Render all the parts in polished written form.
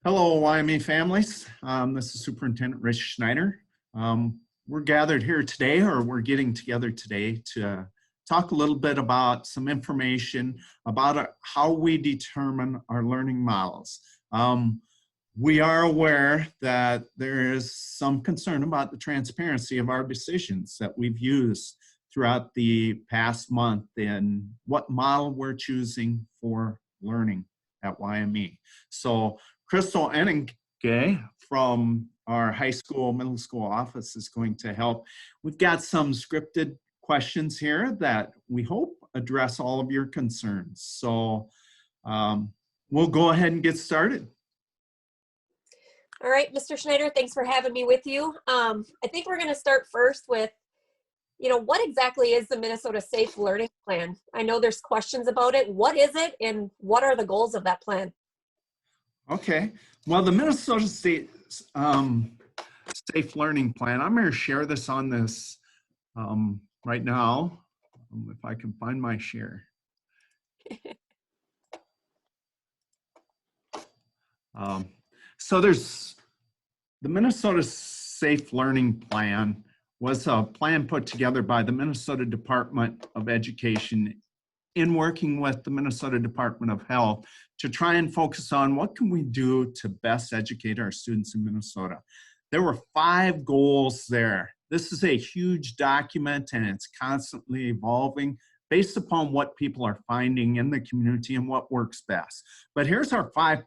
Hello, YME families. This is Superintendent Schneider. We're gathered here today, or we're getting together today to talk a little bit about some information about how we determine our learning models. We are aware that there is some concern about the transparency of our decisions that we've used throughout the past month and what model we're choosing for learning at YME. So Crystal Enninge from our high school, middle school office is going to help. We've got some scripted questions here that we hope address all of your concerns. So we'll go ahead and get started. All right, Mr. Schneider, thanks for having me with you. I think we're going to start first with, what exactly is the Minnesota Safe Learning Plan? I know there's questions about it. What is it, and what are the goals of that plan? Okay, well, the Minnesota State Safe Learning Plan, I'm going to share this on this right now, if I can find my share. So there's the Minnesota Safe Learning Plan was a plan put together by the Minnesota Department of Education in working with the Minnesota Department of Health to try and focus on what can we do to best educate our students in Minnesota. There were 5 goals there. This is a huge document and it's constantly evolving based upon what people are finding in the community and what works best. But here's our 5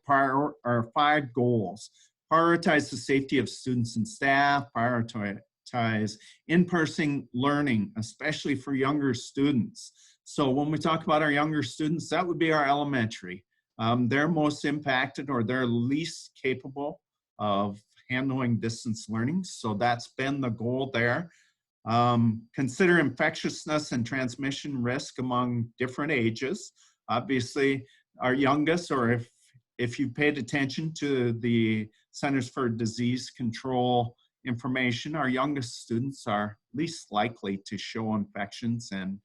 goals. Prioritize the safety of students and staff, prioritize in-person learning, especially for younger students. So when we talk about our younger students, that would be our elementary. They're most impacted, or they're least capable of handling distance learning. So that's been the goal there. Consider infectiousness and transmission risk among different ages. Obviously, our youngest, or if you paid attention to the Centers for Disease Control information, our youngest students are least likely to show infections and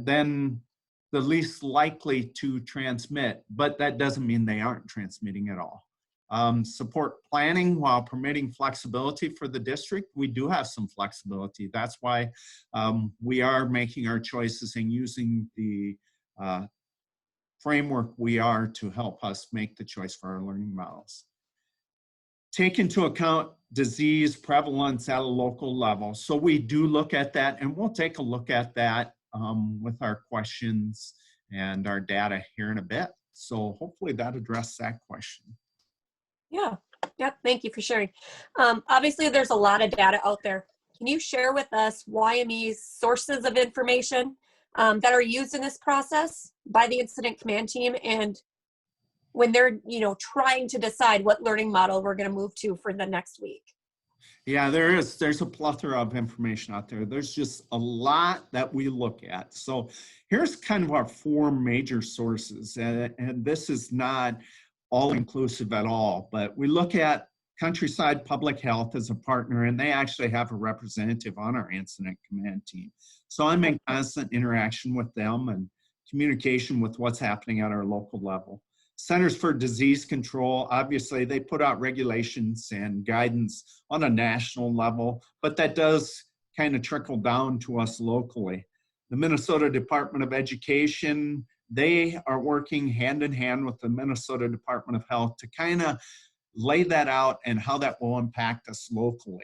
then the least likely to transmit, but that doesn't mean they aren't transmitting at all. Support planning while permitting flexibility for the district. We do have some flexibility. That's why we are making our choices and using the framework we are to help us make the choice for our learning models. Take into account disease prevalence at a local level. So we do look at that, and we'll take a look at that with our questions and our data here in a bit. So hopefully that addressed that question. Yeah, thank you for sharing. Obviously, there's a lot of data out there. Can you share with us YME's sources of information that are used in this process by the incident command team, and when they're trying to decide what learning model we're going to move to for the next week? Yeah, there's a plethora of information out there. There's just a lot that we look at. So here's kind of our 4 major sources, and this is not all inclusive at all, but we look at Countryside Public Health as a partner, and they actually have a representative on our incident command team. So I'm in constant interaction with them and communication with what's happening at our local level. Centers for Disease Control, obviously they put out regulations and guidance on a national level, but that does kind of trickle down to us locally. The Minnesota Department of Education, they are working hand in hand with the Minnesota Department of Health to kind of lay that out and how that will impact us locally.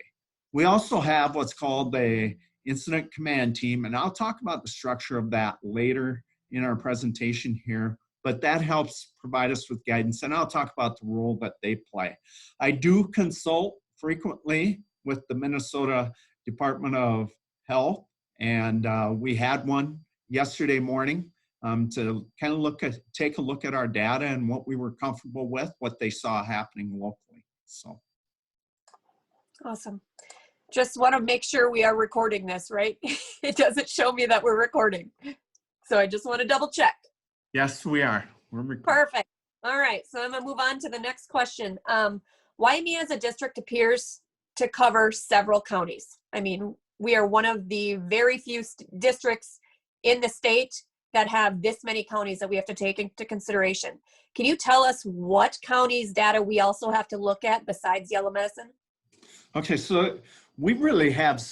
We also have what's called the Incident Command Team, and I'll talk about the structure of that later in our presentation here, but that helps provide us with guidance, and I'll talk about the role that they play. I do consult frequently with the Minnesota Department of Health, and we had one yesterday morning to kind of take a look at our data and what we were comfortable with, what they saw happening locally. So, awesome. Just want to make sure we are recording this, right? It doesn't show me that we're recording, so I just want to double check. Yes, we are. We're recording. Perfect. All right, so I'm gonna move on to the next question. YME as a district appears to cover several counties. I mean, we are one of the very few districts in the state that have this many counties that we have to take into consideration. Can you tell us what counties data we also have to look at besides yellow medicine? Okay, so we really have,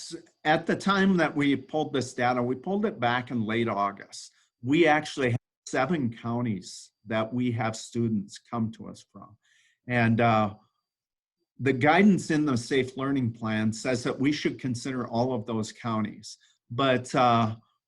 at the time that we pulled this data, we pulled it back in late August. We actually have 7 counties that we have students come to us from. And the guidance in the Safe Learning Plan says that we should consider all of those counties. But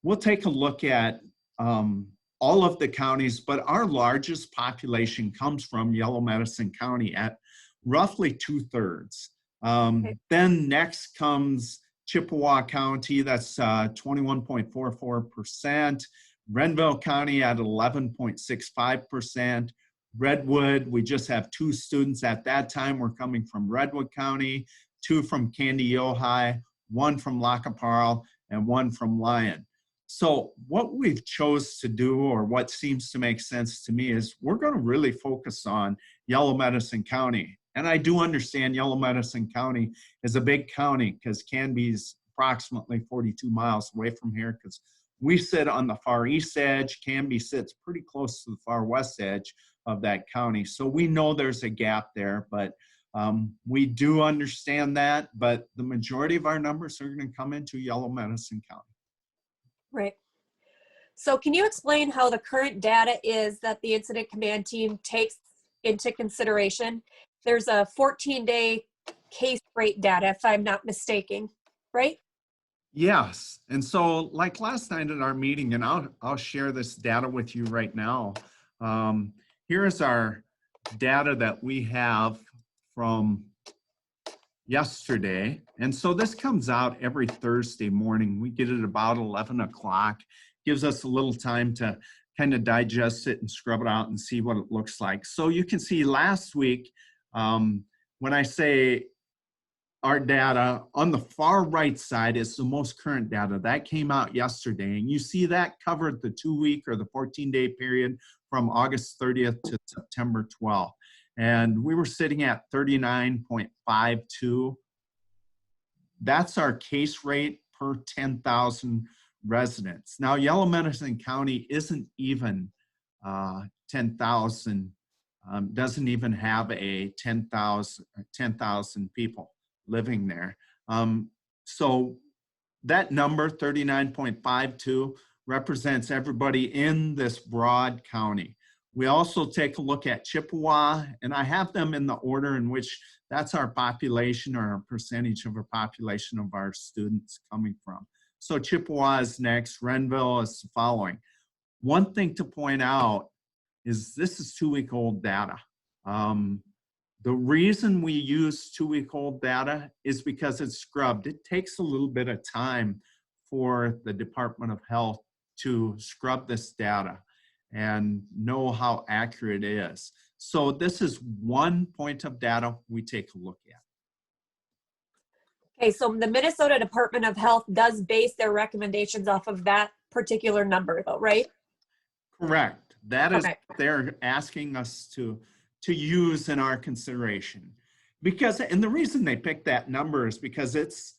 we'll take a look at all of the counties, but our largest population comes from Yellow Medicine County at roughly 2/3. Okay. Then next comes Chippewa County, that's 21.44%. Renville County at 11.65%. Redwood, we just have 2 students at that time. We're coming from Redwood County, 2 from Candy Ojai, 1 from Lacaparle, and 1 from Lyon. So what we've chose to do, or what seems to make sense to me, is we're going to really focus on Yellow Medicine County. And I do understand Yellow Medicine County is a big county because Canby's approximately 42 miles away from here, because we sit on the far east edge. Canby sits pretty close to the far west edge of that county. So we know there's a gap there, but we do understand that. But the majority of our numbers are going to come into Yellow Medicine County. Right. So can you explain how the current data is that the incident command team takes into consideration? There's a 14-day case rate data, if I'm not mistaken, right? Yes. And so like last night at our meeting, and I'll share this data with you right now. Here is our data that we have from yesterday. And so this comes out every Thursday morning. We get it about 11 o'clock. Gives us a little time to kind of digest it and scrub it out and see what it looks like. So you can see last week, when I say our data, on the far right side is the most current data. That came out yesterday. And you see that covered the 2-week or the 14-day period from August 30th to September 12th. And we were sitting at 39.52. That's our case rate per 10,000 residents. Now, Yellow Medicine County isn't even 10,000, doesn't even have a 10,000 people living there. So that number, 39.52, represents everybody in this broad county. We also take a look at Chippewa, and I have them in the order in which that's our population, or a percentage of our population of our students coming from. So Chippewa is next, Renville is the following. One thing to point out is this is 2-week-old data. The reason we use 2-week-old data is because it's scrubbed. It takes a little bit of time for the Department of Health to scrub this data and know how accurate it is. So this is one point of data we take a look at. Okay, so the Minnesota Department of Health does base their recommendations off of that particular number though, right? Correct. That is Okay. what they're asking us to use in our consideration. Because, and the reason they picked that number is because it's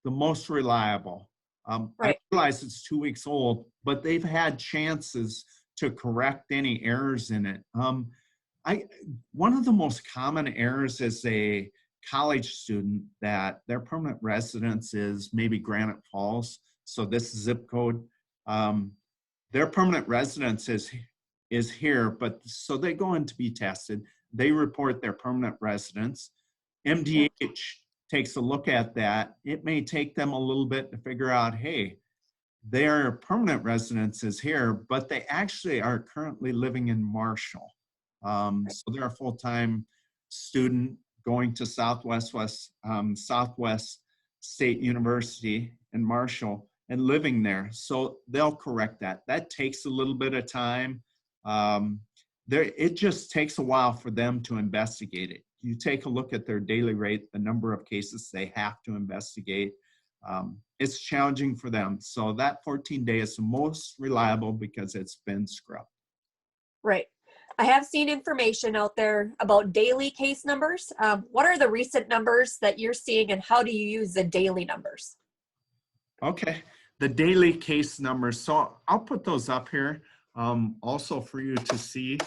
the most reliable. I Right. realize it's 2 weeks old, but they've had chances to correct any errors in it. One of the most common errors is a college student that their permanent residence is maybe Granite Falls. So this zip code, their permanent residence is here, but so they go in to be tested. They report their permanent residence. MDH takes a look at that. It may take them a little bit to figure out, hey, their permanent residence is here, but they actually are currently living in Marshall. So they're a full-time student going to Southwest State University in Marshall and living there. So they'll correct that. That takes a little bit of time. It just takes a while for them to investigate it. You take a look at their daily rate, the number of cases they have to investigate. It's challenging for them. So that 14-day is the most reliable because it's been scrubbed. Right. I have seen information out there about daily case numbers. What are the recent numbers that you're seeing and how do you use the daily numbers? Okay. the daily case numbers. So I'll put those up here also for you to see.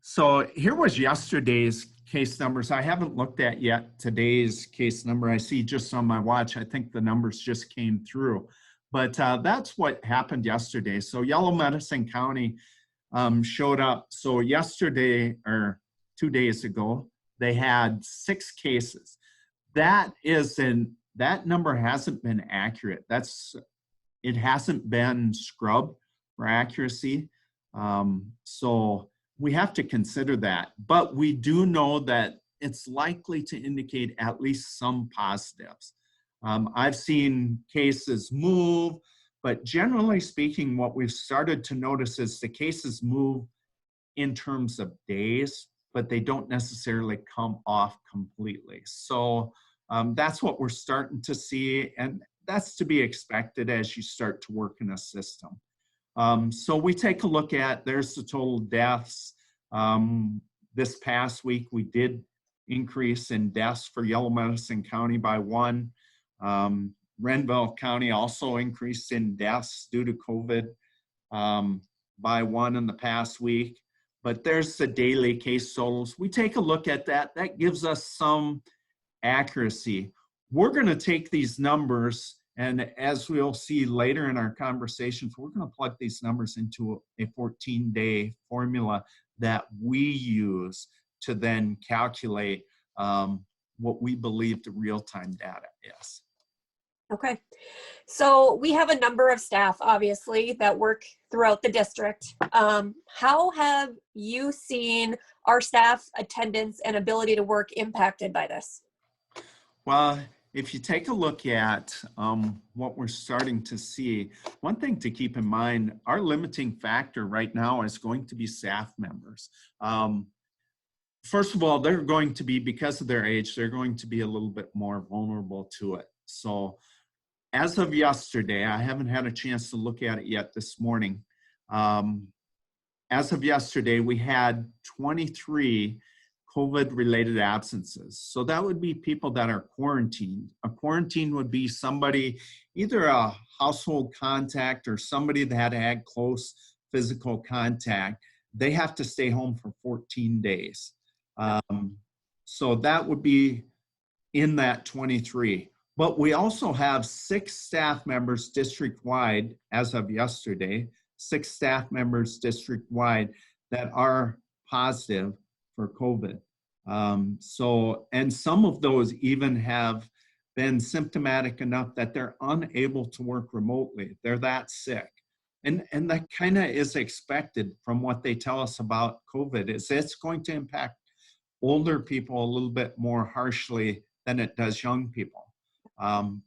So here was yesterday's case numbers. I haven't looked at yet today's case number. I see just on my watch, I think the numbers just came through. But that's what happened yesterday. So Yellow Medicine County showed up. So yesterday, or 2 days ago, they had 6 cases. That number hasn't been accurate. It hasn't been scrubbed for accuracy. So we have to consider that, but we do know that it's likely to indicate at least some positives. I've seen cases move, but generally speaking, what we've started to notice is the cases move in terms of days, but they don't necessarily come off completely. So that's what we're starting to see, and that's to be expected as you start to work in a system. So we take a look at, there's the total deaths. This past week, we did increase in deaths for Yellow Medicine County by 1. Renville County also increased in deaths due to COVID by 1 in the past week. But there's the daily case totals. We take a look at that. That gives us some accuracy. We're going to take these numbers, and as we'll see later in our conversations, we're going to plug these numbers into a 14-day formula that we use to then calculate what we believe the real-time data is. Okay. So we have a number of staff, obviously, that work throughout the district. How have you seen our staff attendance and ability to work impacted by this? Well, if you take a look at what we're starting to see, one thing to keep in mind, our limiting factor right now is going to be staff members. First of all, they're going to be, because of their age, they're going to be a little bit more vulnerable to it. So as of yesterday, I haven't had a chance to look at it yet this morning. As of yesterday, we had 23 COVID-related absences. So that would be people that are quarantined. A quarantine would be somebody, either a household contact or somebody that had close physical contact. They have to stay home for 14 days. So that would be in that 23. But we also have 6 staff members district-wide as of yesterday, 6 staff members district-wide that are positive for COVID. And some of those even have been symptomatic enough that they're unable to work remotely. They're that sick. And that kind of is expected from what they tell us about COVID, is it's going to impact older people a little bit more harshly than it does young people.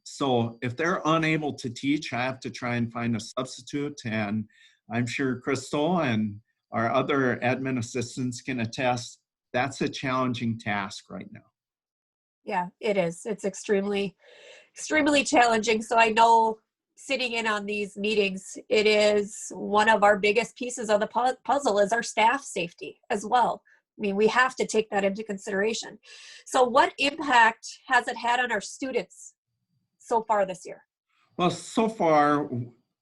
So if they're unable to teach, I have to try and find a substitute, and I'm sure Crystal and our other admin assistants can attest that's a challenging task right now. Yeah, it is. It's extremely challenging. So I know sitting in on these meetings, it is one of our biggest pieces of the puzzle is our staff safety as well. I mean, we have to take that into consideration. So what impact has it had on our students so far this year? Well, so far,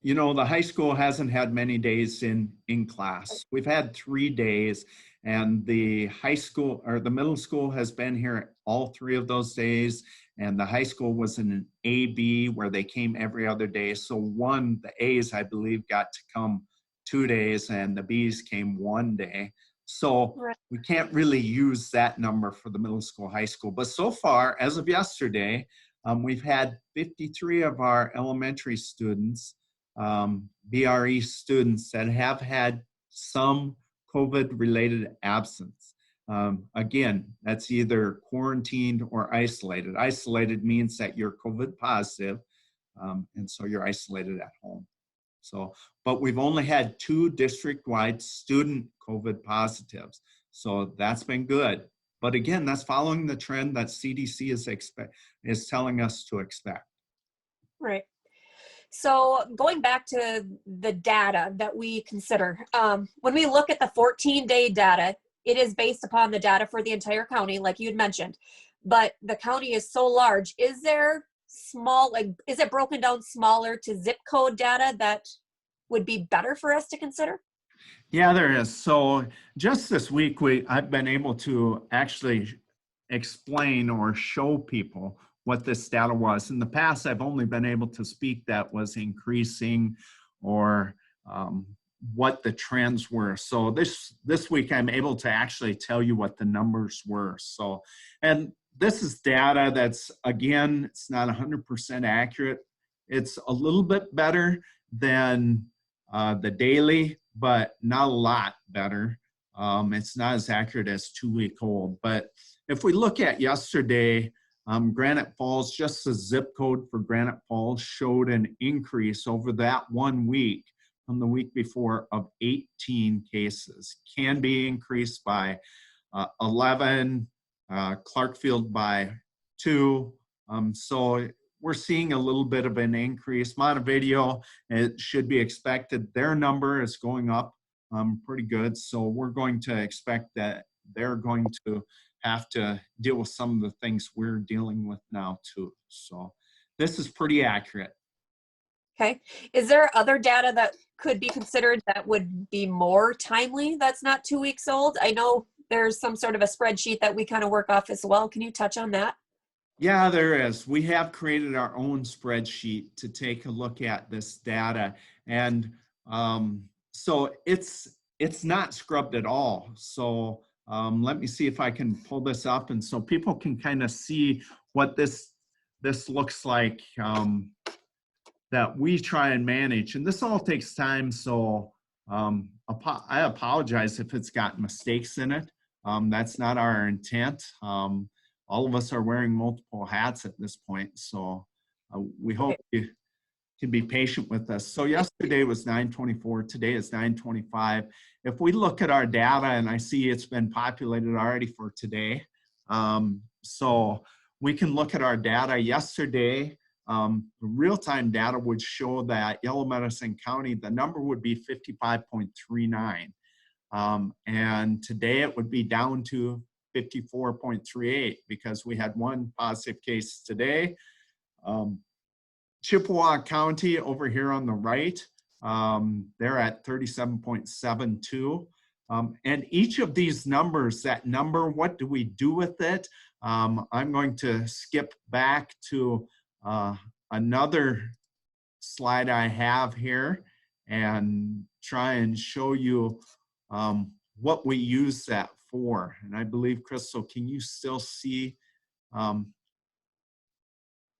you know, the high school hasn't had many days in class. We've had 3 days, and the high school, or the middle school, has been here all 3 of those days, and the high school was in an A-B where they came every other day. So the A's, I believe, got to come 2 days, and the B's came 1 day. So we can't really use that number for the middle school, high school. But so far, as of yesterday, we've had 53 of our elementary students, BRE students, that have had some COVID-related absence. Again, that's either quarantined or isolated. Isolated means that you're COVID positive, and so you're isolated at home. So, but we've only had 2 district-wide student COVID positives. So that's been good. But again, that's following the trend that CDC is telling us to expect. Right. So going back to the data that we consider, when we look at the 14-day data, it is based upon the data for the entire county, like you'd mentioned, but the county is so large. Is there small, like, is it broken down smaller to zip code data that would be better for us to consider? Yeah, there is. So just this week, I've been able to actually explain or show people what this data was. In the past, I've only been able to speak that was increasing or what the trends were. So this week, I'm able to actually tell you what the numbers were. So, and this is data that's, again, it's not 100% accurate. It's a little bit better than the daily, but not a lot better. It's not as accurate as 2-week-old. But if we look at yesterday, Granite Falls, just the zip code for Granite Falls showed an increase over that 1 week from the week before of 18 cases. Can be increased by 11, Clarkfield by 2. So we're seeing a little bit of an increase. Montevideo, it should be expected. Their number is going up pretty good. So we're going to expect that they're going to have to deal with some of the things we're dealing with now too. So this is pretty accurate. Okay. Is there other data that could be considered that would be more timely that's not 2 weeks old? I know there's some sort of a spreadsheet that we kind of work off as well. Can you touch on that? Yeah, there is. We have created our own spreadsheet to take a look at this data. And so it's not scrubbed at all. So let me see if I can pull this up. And so people can kind of see what this looks like that we try and manage. And this all takes time. So I apologize if it's got mistakes in it. That's not our intent. All of us are wearing multiple hats at this point, so we hope you can be patient with us. So yesterday was 924, today is 925. If we look at our data, and I see it's been populated already for today, so we can look at our data yesterday. The real-time data would show that Yellow Medicine County, the number would be 55.39. And today it would be down to 54.38 because we had one positive case today. Chippewa County over here on the right, they're at 37.72. And each of these numbers, that number, what do we do with it? I'm going to skip back to another slide I have here and try and show you what we use that for. And I believe, Crystal, can you still see, can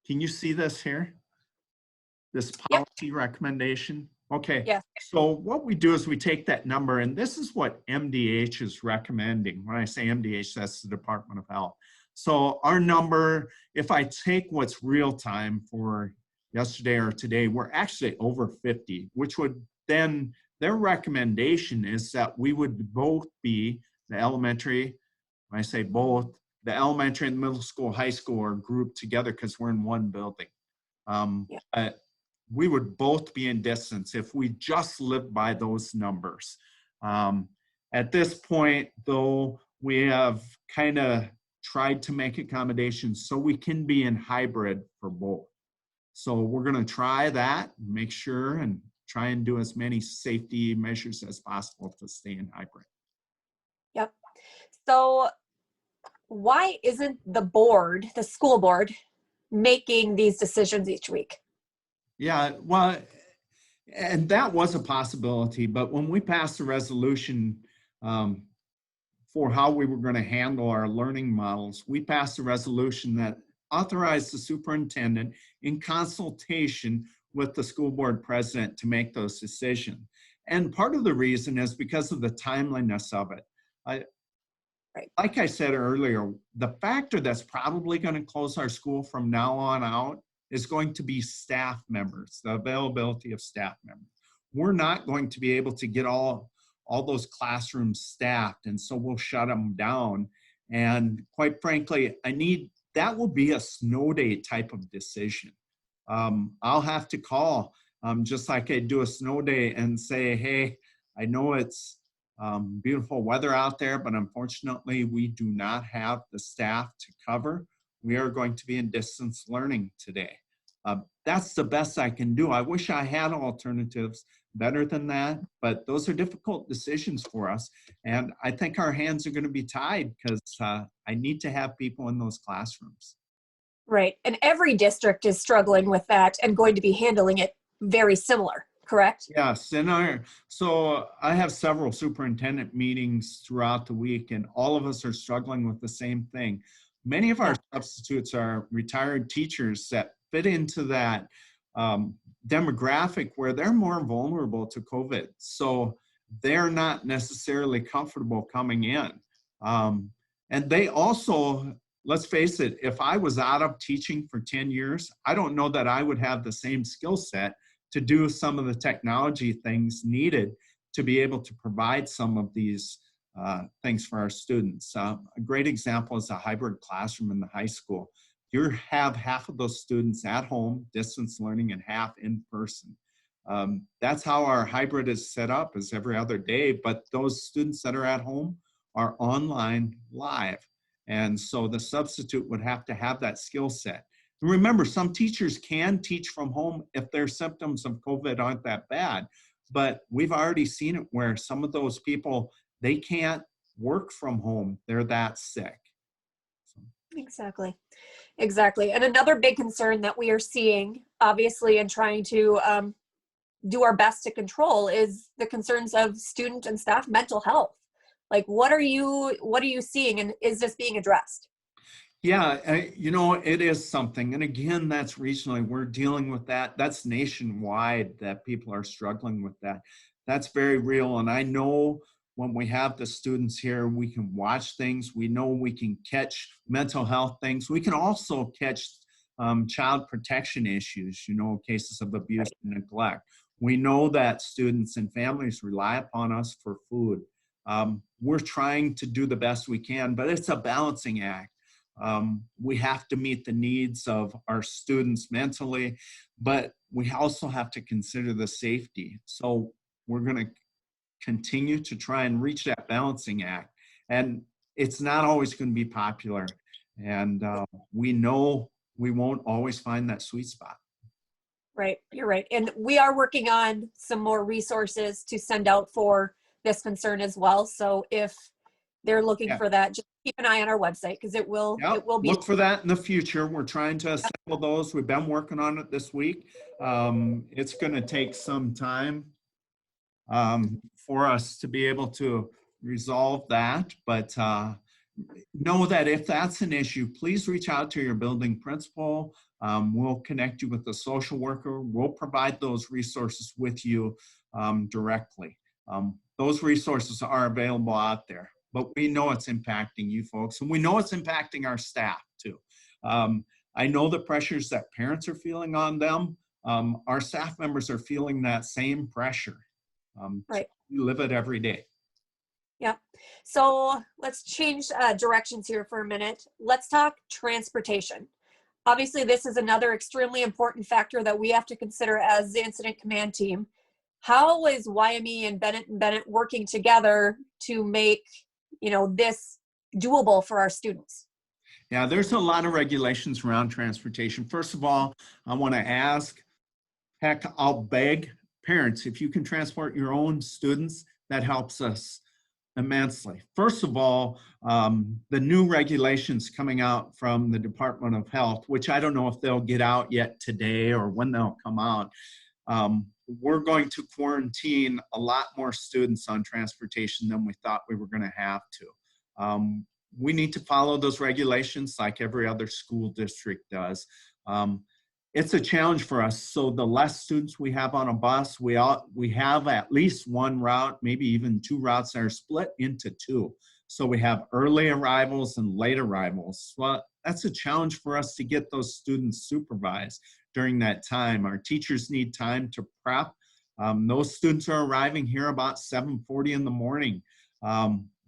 you see this here? This policy recommendation? Okay. Yeah. So what we do is we take that number, and this is what MDH is recommending. When I say MDH, that's the Department of Health. So our number, if I take what's real time for yesterday or today, we're actually over 50, which would then, their recommendation is that we would both be the elementary, when I say both, the elementary and middle school, high school are grouped together because we're in one building. But we would both be in distance if we just lived by those numbers. At this point, though, we have kind of tried to make accommodations so we can be in hybrid for both. So we're going to try that, make sure, and try and do as many safety measures as possible to stay in hybrid. Yep. So why isn't the board, the school board, making these decisions each week? Yeah, well, and that was a possibility, but when we passed the resolution for how we were going to handle our learning models, we passed a resolution that authorized the superintendent in consultation with the school board president to make those decisions. And part of the reason is because of the timeliness of it. Like I said earlier, the factor that's probably going to close our school from now on out is going to be staff members, the availability of staff members. We're not going to be able to get all those classrooms staffed, and so we'll shut them down. And quite frankly, that will be a snow day type of decision. I'll have to call, just like I do a snow day, and say, hey, I know it's Beautiful weather out there, but unfortunately we do not have the staff to cover. We are going to be in distance learning today. That's the best I can do. I wish I had alternatives better than that, but those are difficult decisions for us. And I think our hands are going to be tied because I need to have people in those classrooms. Right. And every district is struggling with that and going to be handling it very similar, correct? Yes, so I have several superintendent meetings throughout the week, and all of us are struggling with the same thing. Many of our substitutes are retired teachers that fit into that demographic where they're more vulnerable to COVID. So they're not necessarily comfortable coming in. And they also, let's face it, if I was out of teaching for 10 years, I don't know that I would have the same skill set to do some of the technology things needed to be able to provide some of these things for our students. A great example is a hybrid classroom in the high school. You have half of those students at home, distance learning, and half in person. That's how our hybrid is set up, is every other day, but those students that are at home are online live. And so the substitute would have to have that skill set. And remember, some teachers can teach from home if their symptoms of COVID aren't that bad, but we've already seen it where some of those people, they can't work from home. They're that sick. Exactly. Exactly. And another big concern that we are seeing, obviously, and trying to do our best to control is the concerns of student and staff mental health. Like, what are you seeing, and is this being addressed? Yeah, you know, it is something. And again, that's regionally. We're dealing with that. That's nationwide that people are struggling with that. That's very real. And I know when we have the students here, we can watch things. We know we can catch mental health things. We can also catch child protection issues, you know, cases of abuse and neglect. We know that students and families rely upon us for food. We're trying to do the best we can, but it's a balancing act. We have to meet the needs of our students mentally, but we also have to consider the safety. So we're going to continue to try and reach that balancing act. And it's not always going to be popular. And we know we won't always find that sweet spot. Right, you're right. And we are working on some more resources to send out for this concern as well. So if they're looking for that, just keep an eye on our website because it will be. Look for that in the future. We're trying to assemble those. We've been working on it this week. It's going to take some time for us to be able to resolve that, but know that if that's an issue, please reach out to your building principal. We'll connect you with a social worker. We'll provide those resources with you directly. Those resources are available out there, but we know it's impacting you folks, and we know it's impacting our staff too. I know the pressures that parents are feeling on them. Our staff members are feeling that same pressure. Right. We live it every day. Yeah. So let's change directions here for a minute. Let's talk transportation. Obviously, this is another extremely important factor that we have to consider as the incident command team. How is YME and Bennett working together to make, you know, this doable for our students? Yeah, there's a lot of regulations around transportation. First of all, I want to ask, heck, I'll beg parents, if you can transport your own students, that helps us immensely. First of all, the new regulations coming out from the Department of Health, which I don't know if they'll get out yet today or when they'll come out. We're going to quarantine a lot more students on transportation than we thought we were going to have to. We need to follow those regulations like every other school district does. It's a challenge for us. So the less students we have on a bus, we have at least one route, maybe even two routes that are split into two. So we have early arrivals and late arrivals. Well, that's a challenge for us to get those students supervised during that time. Our teachers need time to prep. Those students are arriving here about 7:40 in the morning.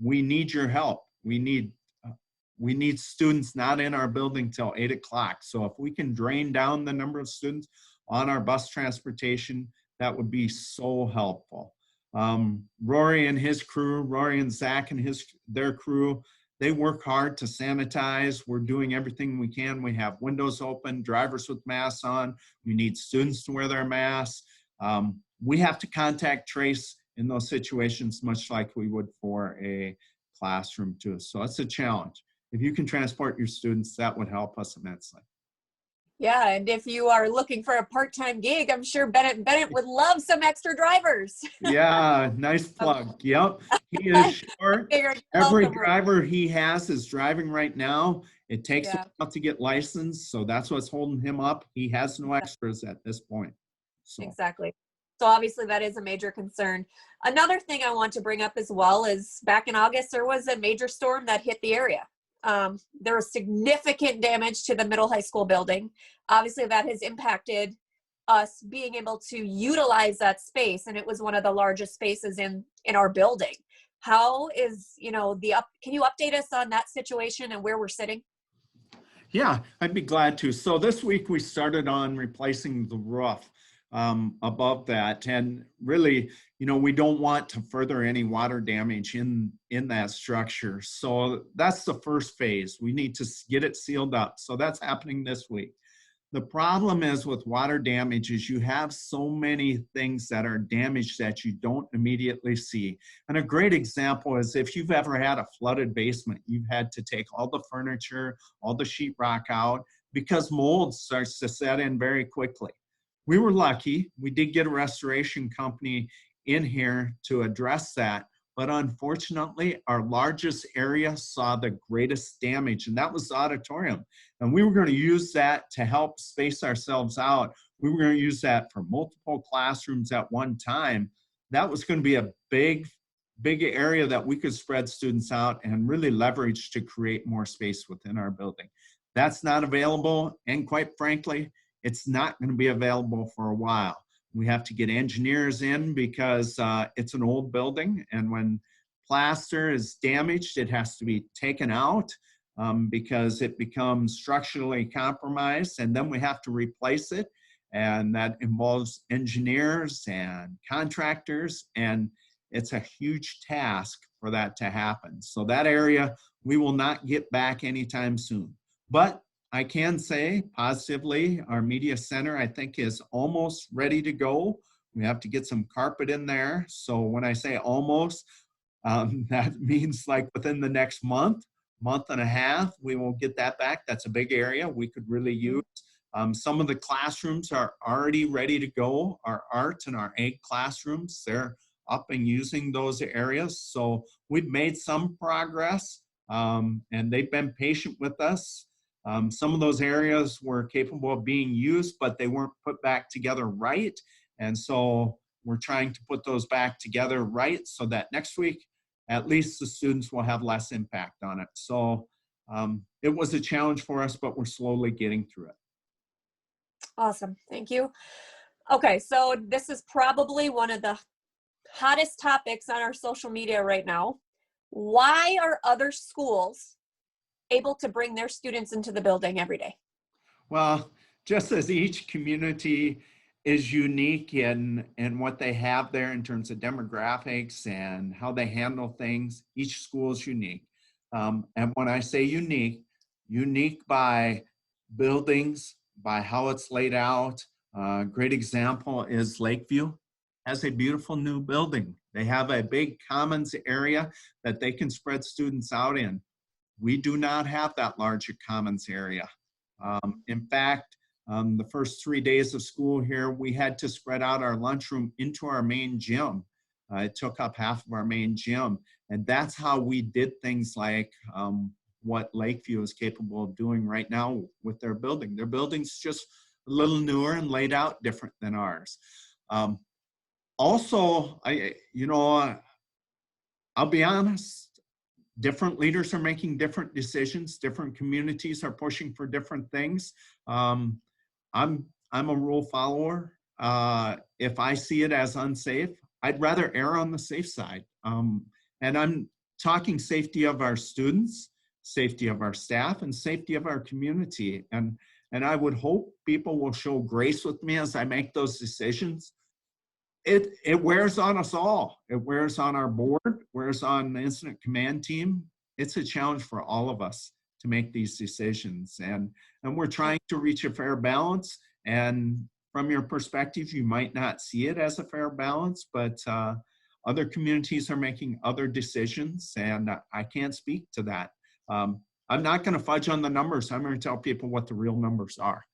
We need your help. We need students not in our building till 8 o'clock. So if we can drain down the number of students on our bus transportation, that would be so helpful. Rory and his crew, Rory and Zach and their crew, they work hard to sanitize. We're doing everything we can. We have windows open, drivers with masks on. We need students to wear their masks. We have to contact trace in those situations, much like we would for a classroom too. So it's a challenge. If you can transport your students, that would help us immensely. Yeah, and if you are looking for a part-time gig, I'm sure Bennett would love some extra drivers. Yeah, nice plug. Yep, he is short. Figured Every welcome. driver he has is driving right now. It takes Yeah. a while to get licensed, so that's what's holding him up. He has no extras at this point. So Exactly. So obviously that is a major concern. Another thing I want to bring up as well is back in August, there was a major storm that hit the area. There was significant damage to the middle high school building. Obviously that has impacted us being able to utilize that space. And it was one of the largest spaces in our building. How is, can you update us on that situation and where we're sitting? yeah, I'd be glad to. So this week we started on replacing the roof above that, and really, we don't want to further any water damage in that structure. So that's the first phase. We need to get it sealed up. So that's happening this week. The problem is with water damage is you have so many things that are damaged that you don't immediately see. And a great example is if you've ever had a flooded basement, you've had to take all the furniture, all the sheetrock out because mold starts to set in very quickly. We were lucky. We did get a restoration company in here to address that. But unfortunately, our largest area saw the greatest damage, and that was the auditorium. And we were going to use that to help space ourselves out. We were going to use that for multiple classrooms at one time. That was going to be a big area that we could spread students out and really leverage to create more space within our building. That's not available, and quite frankly, it's not going to be available for a while. We have to get engineers in because it's an old building, and when plaster is damaged, it has to be taken out because it becomes structurally compromised, and then we have to replace it, and that involves engineers and contractors, and it's a huge task for that to happen. So that area we will not get back anytime soon. But I can say positively, our media center, I think, is almost ready to go. We have to get some carpet in there. So when I say almost, that means like within the next month and a half, we will get that back. That's a big area we could really use. Some of the classrooms are already ready to go. Our art and our ag classrooms, they're up and using those areas. So we've made some progress, and they've been patient with us. Some of those areas were capable of being used, but they weren't put back together right. And so we're trying to put those back together right so that next week, at least the students will have less impact on it. So it was a challenge for us, but we're slowly getting through it. Awesome. Thank you. Okay, so this is probably one of the hottest topics on our social media right now. Why are other schools able to bring their students into the building every day? Well, just as each community is unique in what they have there in terms of demographics and how they handle things, each school is unique. And when I say unique by buildings, by how it's laid out. A great example is Lakeview has a beautiful new building. They have a big commons area that they can spread students out in. We do not have that large a commons area. In fact, the first 3 days of school here, we had to spread out our lunchroom into our main gym. It took up half of our main gym. And that's how we did things like what Lakeview is capable of doing right now with their building. Their building's just a little newer and laid out different than ours. Also, I'll be honest, different leaders are making different decisions. Different communities are pushing for different things. I'm a rule follower. If I see it as unsafe, I'd rather err on the safe side. And I'm talking safety of our students, safety of our staff, and safety of our community. And I would hope people will show grace with me as I make those decisions. It wears on us all. It wears on our board, wears on the incident command team. It's a challenge for all of us to make these decisions. And we're trying to reach a fair balance. And from your perspective, you might not see it as a fair balance, but other communities are making other decisions, and I can't speak to that. I'm not going to fudge on the numbers. I'm going to tell people what the real numbers are.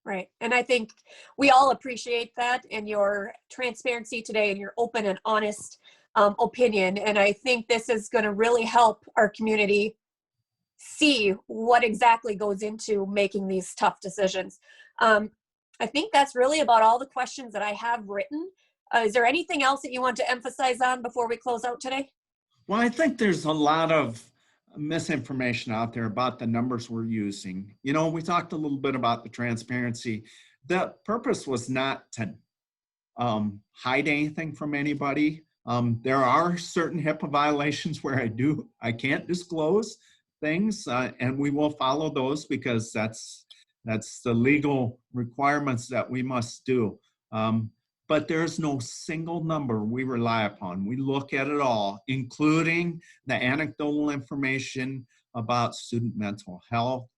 Right. And I think we all appreciate that and your transparency today and your open and honest opinion. And I think this is going to really help our community see what exactly goes into making these tough decisions. I think that's really about all the questions that I have written. Is there anything else that you want to emphasize on before we close out today? Well, I think there's a lot of misinformation out there about the numbers we're using. You know, we talked a little bit about the transparency. The purpose was not to hide anything from anybody. There are certain HIPAA violations where I can't disclose things, and we will follow those because that's the legal requirements that we must do. But there's no single number we rely upon. We look at it all, including the anecdotal information about student mental health.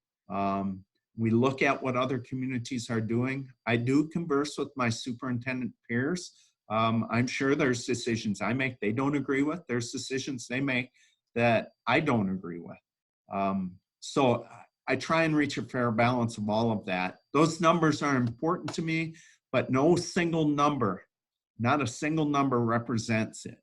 We look at what other communities are doing. I do converse with my superintendent peers. I'm sure there's decisions I make they don't agree with. There's decisions they make that I don't agree with. So I try and reach a fair balance of all of that. Those numbers are important to me, but no single number, not a single number represents it.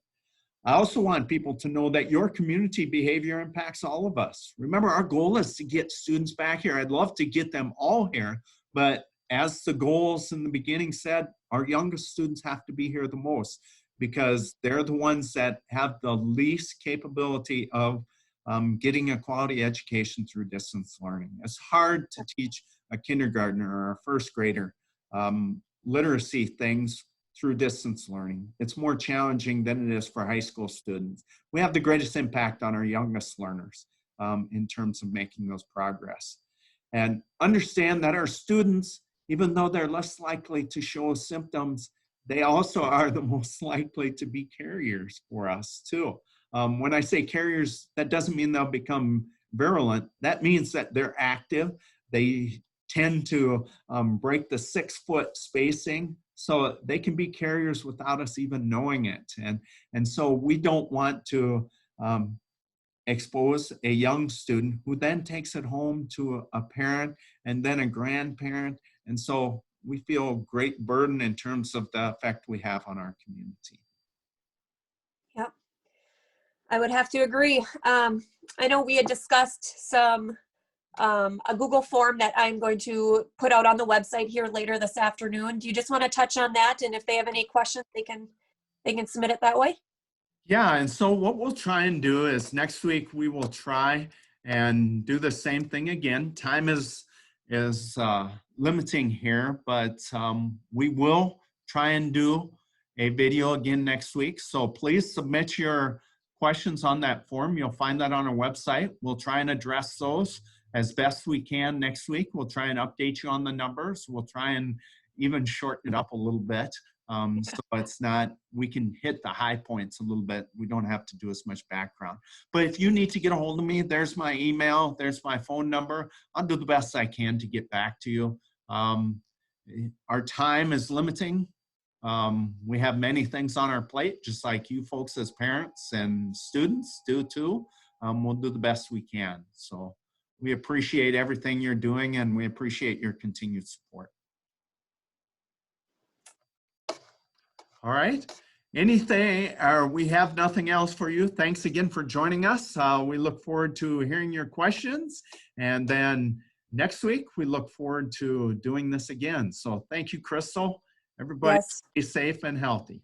I also want people to know that your community behavior impacts all of us. Remember, our goal is to get students back here. I'd love to get them all here, but as the goals in the beginning said, our youngest students have to be here the most because they're the ones that have the least capability of getting a quality education through distance learning. It's hard to teach a kindergartner or a first grader literacy things through distance learning. It's more challenging than it is for high school students. We have the greatest impact on our youngest learners in terms of making those progress. And understand that our students, even though they're less likely to show symptoms, they also are the most likely to be carriers for us too. When I say carriers, that doesn't mean they'll become virulent. That means that they're active. They tend to break the 6-foot spacing, so they can be carriers without us even knowing it. And so we don't want to expose a young student who then takes it home to a parent and then a grandparent. And so we feel great burden in terms of the effect we have on our community. Yep, I would have to agree. I know we had discussed a Google form that I'm going to put out on the website here later this afternoon. Do you just want to touch on that? And if they have any questions, they can submit it that way? Yeah, and so what we'll try and do is next week we will try and do the same thing again. Time is limiting here, but we will try and do a video again next week. So please submit your questions on that form. You'll find that on our website. We'll try and address those as best we can next week. We'll try and update you on the numbers. We'll try and even shorten it up a little bit. So it's not, we can hit the high points a little bit. We don't have to do as much background. But if you need to get a hold of me, there's my email, there's my phone number. I'll do the best I can to get back to you. Our time is limiting. We have many things on our plate, just like you folks as parents and students do too. We'll do the best we can. So we appreciate everything you're doing, and we appreciate your continued support. All right. Anything, or we have nothing else for you. Thanks again for joining us. We look forward to hearing your questions. And then next week, we look forward to doing this again. So thank you, Crystal. Everybody, Yes. stay safe and healthy.